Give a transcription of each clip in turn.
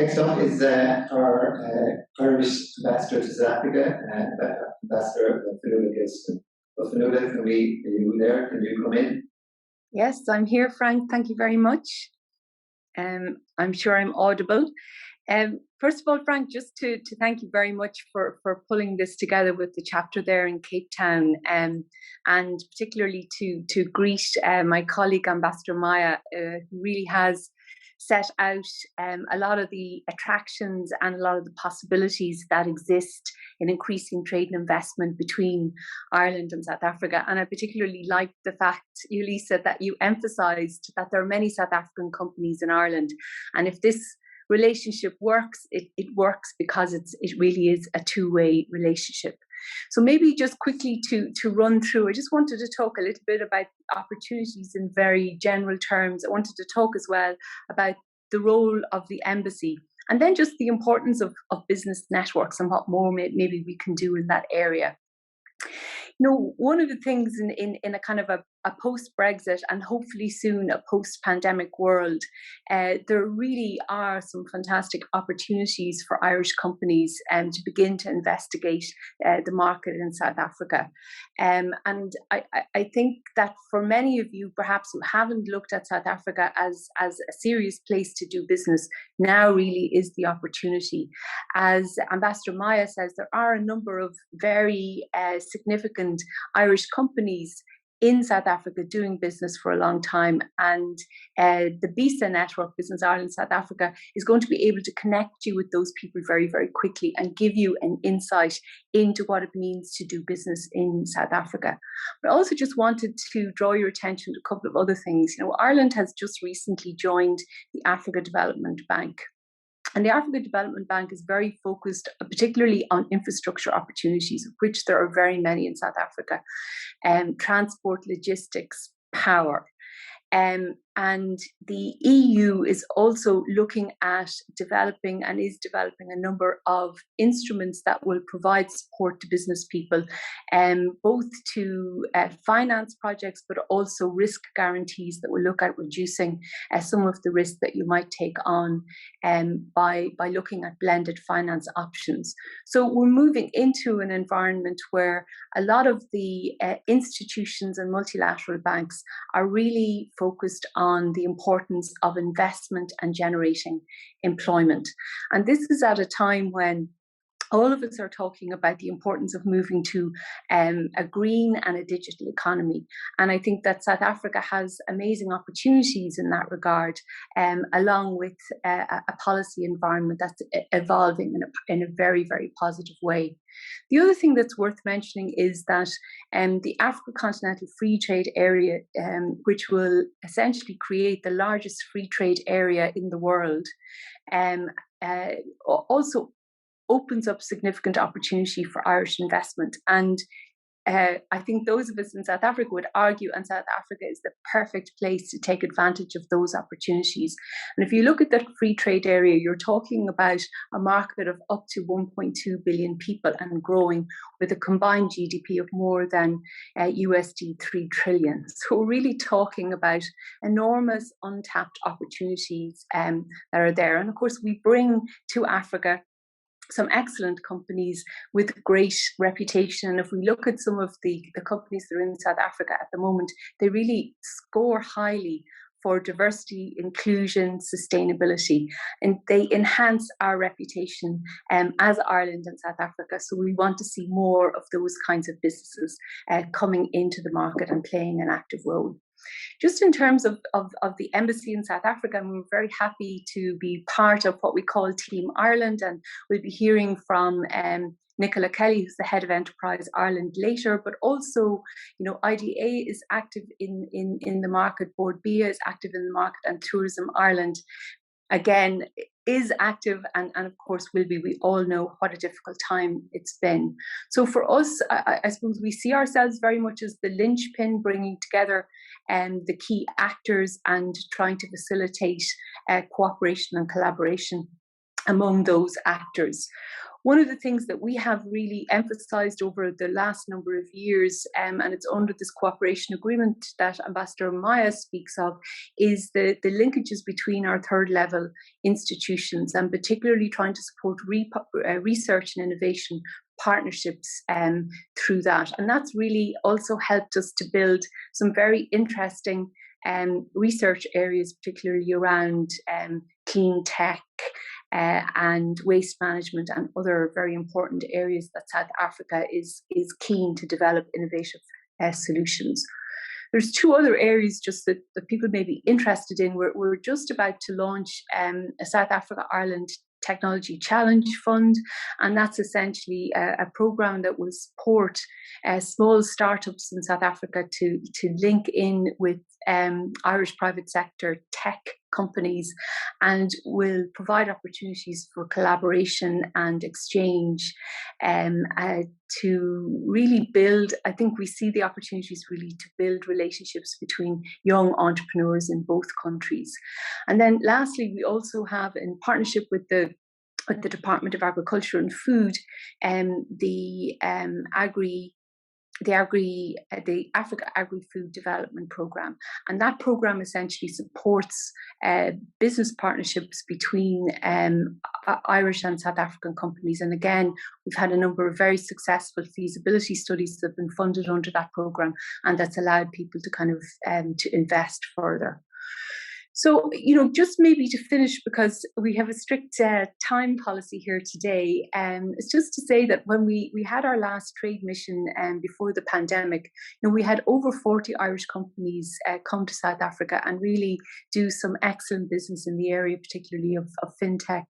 Next up is our Irish ambassador to South Africa, Ambassador Fionnuala Gilsenan. Well, Fionnuala, are you there? Can you come in? Yes, I'm here, Frank. Thank you very much. I'm sure I'm audible. First of all, Frank, just to thank you very much for pulling this together with the chapter there in Cape Town, and particularly to greet my colleague Ambassador Maya, who really has set out a lot of the attractions and a lot of the possibilities that exist in increasing trade and investment between Ireland and South Africa. And I particularly liked the fact, Lisa, that you emphasised that there are many South African companies in Ireland. And if this relationship works, it works because it really is a two-way relationship. So maybe just quickly to run through, I just wanted to talk a little bit about opportunities in very general terms. I wanted to talk as well about the role of the embassy, and then just the importance of business networks and what more maybe we can do in that area. You know, one of the things in a kind of a post-Brexit and hopefully soon a post-pandemic world, there really are some fantastic opportunities for Irish companies to begin to investigate the market in South Africa. And I think that for many of you, perhaps who haven't looked at South Africa as a serious place to do business, now really is the opportunity. As Ambassador Maya says, there are a number of very significant Irish companies in South Africa doing business for a long time, and the BICT network, Business Ireland South Africa, is going to be able to connect you with those people very, very quickly and give you an insight into what it means to do business in South Africa. But I also just wanted to draw your attention to a couple of other things. You know, Ireland has just recently joined the Africa Development Bank. And the Africa Development Bank is very focused, particularly on infrastructure opportunities, of which there are very many in South Africa, transport, logistics, power. And the EU is also looking at developing and is developing a number of instruments that will provide support to business people, both to finance projects, but also risk guarantees that will look at reducing some of the risk that you might take on by looking at blended finance options. So we're moving into an environment where a lot of the institutions and multilateral banks are really focused on the importance of investment and generating employment. And this is at a time when all of us are talking about the importance of moving to a green and a digital economy. And I think that South Africa has amazing opportunities in that regard, along with a policy environment that's evolving in a very, very positive way. The other thing that's worth mentioning is that the Africa Continental Free Trade Area, which will essentially create the largest free trade area in the world, also opens up significant opportunity for Irish investment. And I think those of us in South Africa would argue, and South Africa is the perfect place to take advantage of those opportunities. And if you look at that free trade area, you're talking about a market of up to 1.2 billion people and growing, with a combined GDP of more than USD 3 trillion. So we're really talking about enormous untapped opportunities that are there. And of course, we bring to Africa some excellent companies with great reputation. And if we look at some of the companies that are in South Africa at the moment, they really score highly for diversity, inclusion, sustainability, and they enhance our reputation as Ireland and South Africa. So we want to see more of those kinds of businesses coming into the market and playing an active role. Just in terms of the embassy in South Africa, we're very happy to be part of what we call Team Ireland, and we'll be hearing from Nicola Kelly, who's the head of Enterprise Ireland later. But also, you know, IDA is active in the market, Board BIA is active in the market, and Tourism Ireland again is active, and of course will be. We all know what a difficult time it's been. So for us, I suppose we see ourselves very much as the linchpin, bringing together the key actors and trying to facilitate cooperation and collaboration among those actors. one of the things that we have really emphasised over the last number of years, and it's under this cooperation agreement that Ambassador Maya speaks of, is the linkages between our third level institutions, and particularly trying to support research and innovation partnerships through that. And that's really also helped us to build some very interesting research areas, particularly around clean tech and waste management and other very important areas that South Africa is keen to develop innovative solutions. There's two other areas just that people may be interested in. We're just about to launch a South Africa-Ireland Technology Challenge Fund, and that's essentially a program that will support small startups in South Africa to link in with Irish private sector tech companies, and will provide opportunities for collaboration and exchange to really build. I think we see the opportunities really to build relationships between young entrepreneurs in both countries. And then lastly, we also have, in partnership with the Department of Agriculture and Food, the Africa Agri-Food Development Programme. And that programme essentially supports business partnerships between Irish and South African companies. And again, we've had a number of very successful feasibility studies that have been funded under that programme, and that's allowed people to kind of to invest further. So, just maybe to finish, because we have a strict time policy here today, it's just to say that when we had our last trade mission before the pandemic, we had over 40 Irish companies come to South Africa and really do some excellent business in the area, particularly of fintech,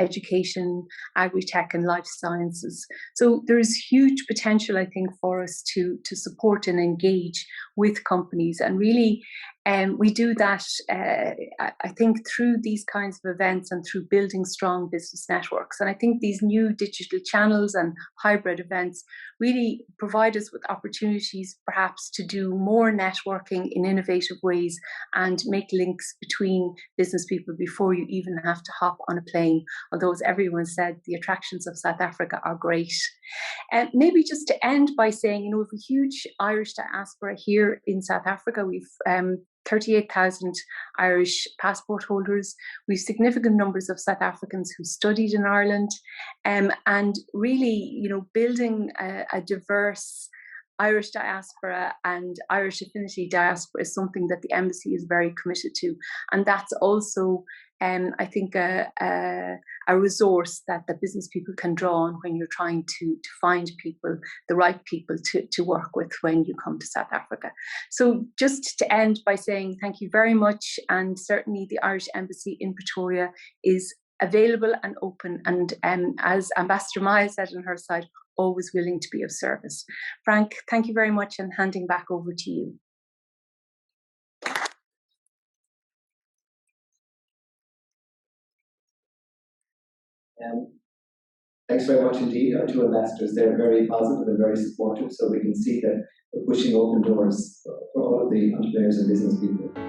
education, agri-tech and life sciences. So there is huge potential, I think, for us to support and engage with companies, and really we do that, I think, through these kinds of events and through building strong business networks. And I think these new digital channels and hybrid events really provide us with opportunities perhaps to do more networking in innovative ways and make links between business people before you even have to hop on a plane, although, as everyone said, the attractions of South Africa are great. And maybe just to end by saying, we have a huge Irish diaspora here in South Africa. We've 38,000 Irish passport holders. We've significant numbers of South Africans who studied in Ireland, and really, building a diverse Irish diaspora and Irish affinity diaspora is something that the embassy is very committed to, and that's also, I think, a resource that the business people can draw on when you're trying to find people, the right people to work with when you come to South Africa. So just to end by saying thank you very much, and certainly the Irish Embassy in Pretoria is available and open, and as Ambassador Maya said on her side, always willing to be of service. Frank, thank you very much, and handing back over to you. Thanks very much indeed. Our two ambassadors, they're very positive and very supportive, so we can see that we're pushing open doors for all of the entrepreneurs and business people.